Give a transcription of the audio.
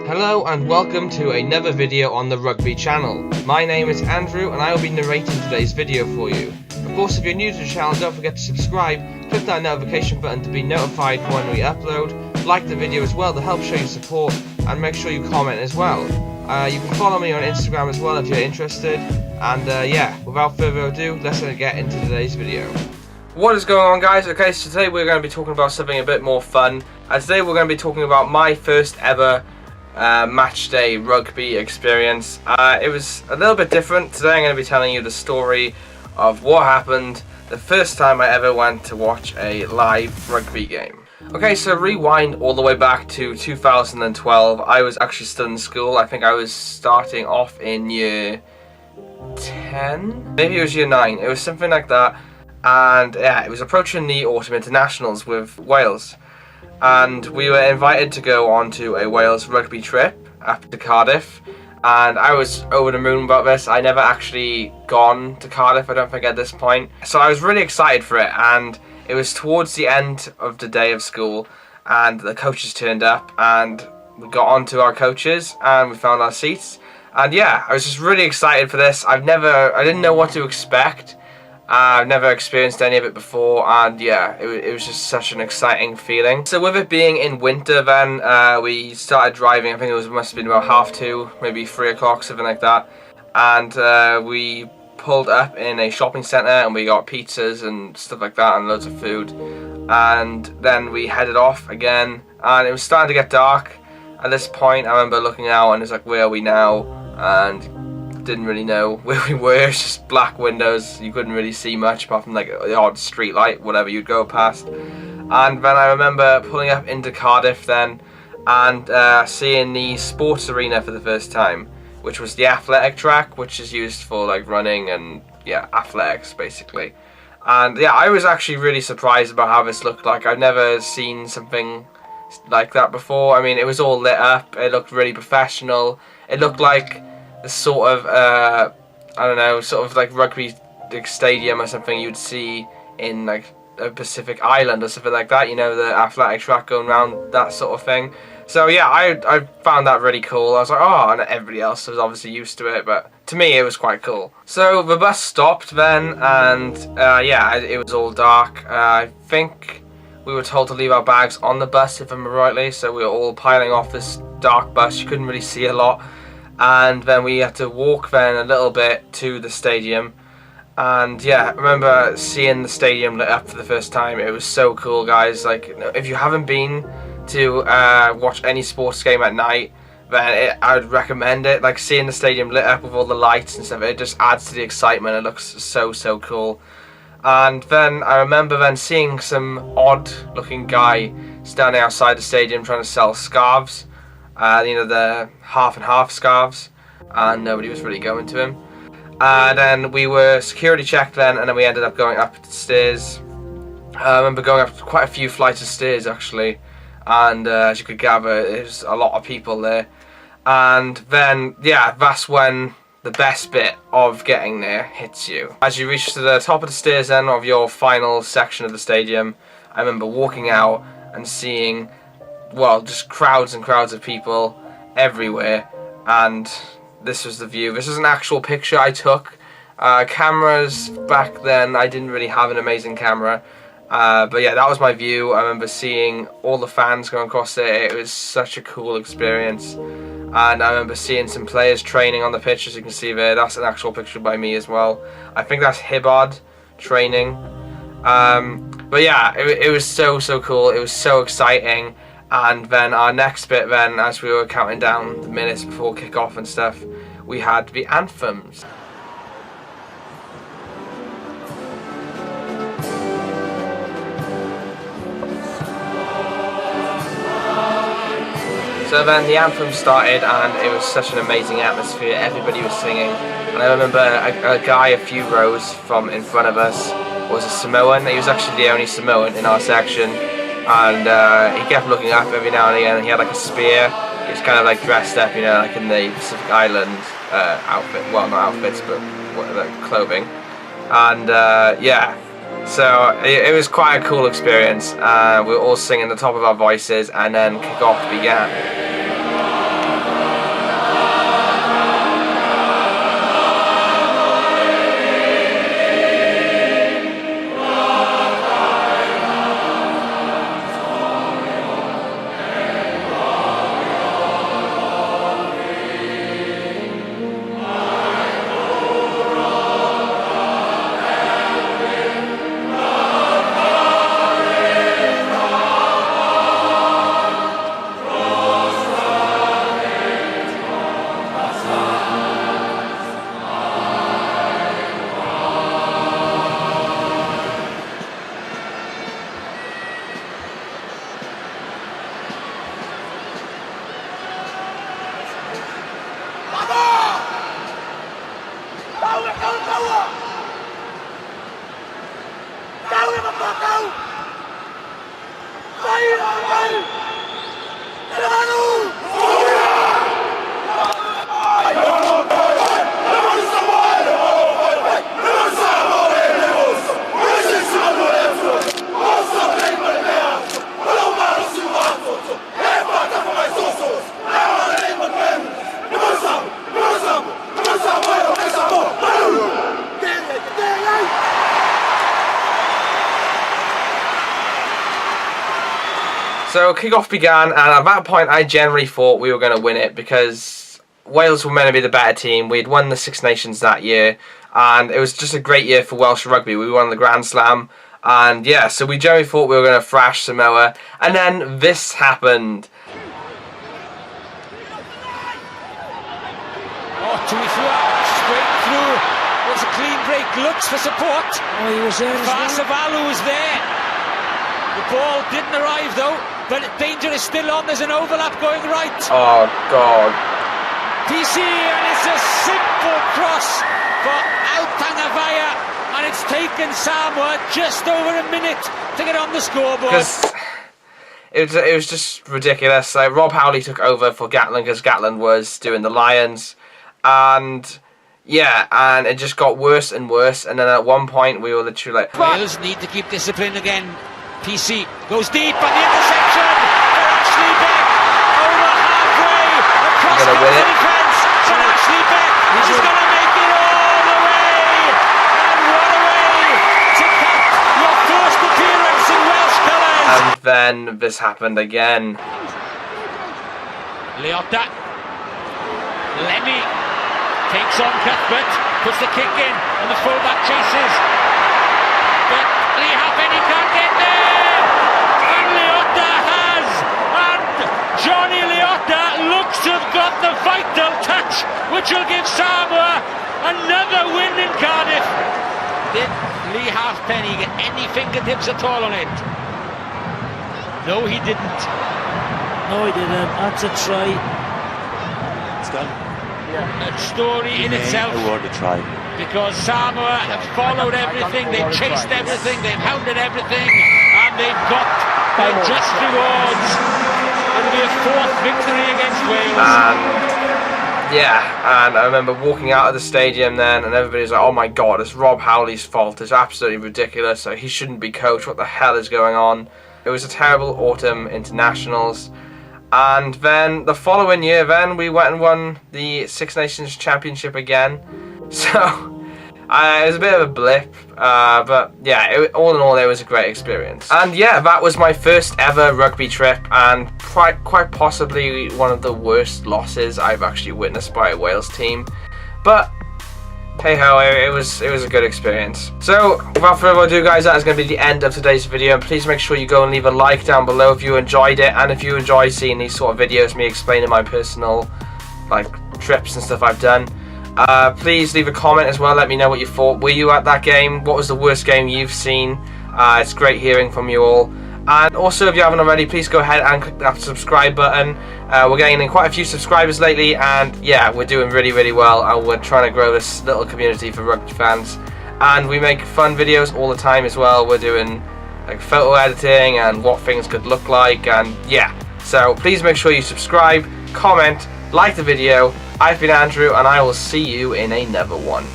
Hello and welcome to another video on the Rugby channel. My name is Andrew and I will be narrating today's video for you. Of course, if you're new to the channel, don't forget to subscribe, click that notification button to be notified when we upload, like the video as well to help show your support, and make sure you comment as well. You can follow me on Instagram as well if you're interested, and yeah, without further ado, let's get into today's video. What is going on, guys? Okay, so today we're going to be talking about something a bit more fun. Today we're going to be talking about my first ever match day rugby experience. It was a little bit different. Today I'm going to be telling you the story of what happened the first time I ever went to watch a live rugby game. Okay, so rewind all the way back to 2012. I was actually still in school. I think I was starting off in year 10? Maybe it was year 9. It was something like that. And yeah, it was approaching the autumn internationals with Wales. And we were invited to go on to a Wales rugby trip up to Cardiff, and I was over the moon about this. I never actually gone to Cardiff, I don't think, at this point, so I was really excited for it. And it was towards the end of the day of school, and the coaches turned up, and we got on to our coaches and we found our seats, and yeah, I was just really excited for this. I didn't know what to expect. I've never experienced any of it before, and yeah, it was just such an exciting feeling. So with it being in winter then, we started driving. I think must have been about 2:30, maybe 3 o'clock, something like that. And we pulled up in a shopping centre and we got pizzas and stuff like that and loads of food. And then we headed off again, and it was starting to get dark. At this point, I remember looking out and it's like, where are we now? And didn't really know where we were. It's just black windows, you couldn't really see much apart from like the odd street light, whatever you'd go past. And then I remember pulling up into Cardiff then, and seeing the sports arena for the first time, which was the athletic track, which is used for like running and yeah, athletics basically. And yeah, I was actually really surprised about how this looked like. I've never seen something like that before. I mean, it was all lit up, it looked really professional, it looked like the sort of, I don't know, sort of like rugby stadium or something you'd see in like a Pacific island or something like that, you know, the athletic track going around, that sort of thing. So yeah, I found that really cool. I was like, oh, and everybody else was obviously used to it, but to me it was quite cool. So the bus stopped then, and yeah, it was all dark. I think we were told to leave our bags on the bus, if I remember rightly, so we were all piling off this dark bus. You couldn't really see a lot. And then we had to walk then a little bit to the stadium. And yeah, I remember seeing the stadium lit up for the first time. It was so cool, guys. Like, if you haven't been to watch any sports game at night, then I would recommend it. Like, seeing the stadium lit up with all the lights and stuff, it just adds to the excitement. It looks so cool. And then I remember then seeing some odd looking guy standing outside the stadium trying to sell scarves. You know, the half and half scarves, and nobody was really going to him. And then we were security checked then, and then we ended up going up the stairs. I remember going up quite a few flights of stairs actually, and as you could gather, there's a lot of people there. And then yeah, that's when the best bit of getting there hits you. As you reach to the top of the stairs then of your final section of the stadium, I remember walking out and seeing, well, just crowds and crowds of people everywhere, and this was the view. This is an actual picture I took. Cameras back then, I didn't really have an amazing camera, but yeah, that was my view. I remember seeing all the fans going across there. It was such a cool experience, and I remember seeing some players training on the pitch, as you can see there. That's an actual picture by me as well. I think that's Hibbard training. But yeah, it was so cool. It was so exciting. And then our next bit then, as we were counting down the minutes before kick-off and stuff, we had the anthems. So then the anthem started, and it was such an amazing atmosphere. Everybody was singing, and I remember a guy a few rows from in front of us was a Samoan. He was actually the only Samoan in our section. And he kept looking up every now and again, and he had like a spear. He was kind of like dressed up, you know, like in the Pacific Island outfit. Well, not outfits, but clothing. And yeah, so it was quite a cool experience. We were all singing the top of our voices, and then kick-off began. So kick-off began, and at that point I generally thought we were going to win it because Wales were meant to be the better team. We'd won the Six Nations that year, and it was just a great year for Welsh rugby. We won the Grand Slam, and yeah, so we generally thought we were going to thrash Samoa, and then this happened. Oh, straight through. There's a clean break, looks for support. Oh, he was there. Savalu was there. The ball didn't arrive though, but danger is still on. There's an overlap going right. Oh God. PC, and it's a simple cross for Altangavaya, and it's taken Samoa just over a minute to get on the scoreboard. Because it was just ridiculous. Like, Rob Howley took over for Gatland because Gatland was doing the Lions, and yeah, and it just got worse and worse. And then at one point we were literally like, Wales need to keep discipline again. PC goes deep on the intersection for Ashley Beck over halfway across the defence. So Ashley Beck is going to make it all the way, and what a way to cap your first appearance in Welsh colours. And then this happened again. Leota, Lemmy takes on Cuthbert, puts the kick in, and the fullback chases, but Lee Halfpenny can't get there. Johnny Leota looks to have got the vital touch, which will give Samoa another win in Cardiff. Did Lee Halfpenny get any fingertips at all on it? No, he didn't. No, he didn't. That's a try. It's done. A story in itself. Award a try. Because Samoa have followed everything, they've chased everything, they've hounded everything, and they've got their just rewards. It'll be a fourth victory against Wales. Yeah, and I remember walking out of the stadium then, and everybody's like, oh my God, it's Rob Howley's fault. It's absolutely ridiculous. He shouldn't be coach. What the hell is going on? It was a terrible autumn internationals. And then the following year, then we went and won the Six Nations Championship again. So it was a bit of a blip, but yeah, all in all, it was a great experience. And yeah, that was my first ever rugby trip, and quite possibly one of the worst losses I've actually witnessed by a Wales team. But hey ho, it was a good experience. So without further ado, guys, that is going to be the end of today's video. And please make sure you go and leave a like down below if you enjoyed it, and if you enjoy seeing these sort of videos, me explaining my personal trips and stuff I've done. Please leave a comment as well, let me know what you thought. Were you at that game? What was the worst game you've seen? It's great hearing from you all. And also, if you haven't already, please go ahead and click that subscribe button. We're getting in quite a few subscribers lately, and yeah, we're doing really well, and we're trying to grow this little community for rugby fans. And we make fun videos all the time as well. We're doing photo editing and what things could look like, and yeah. So please make sure you subscribe, comment, like the video. I've been Andrew, and I will see you in another one.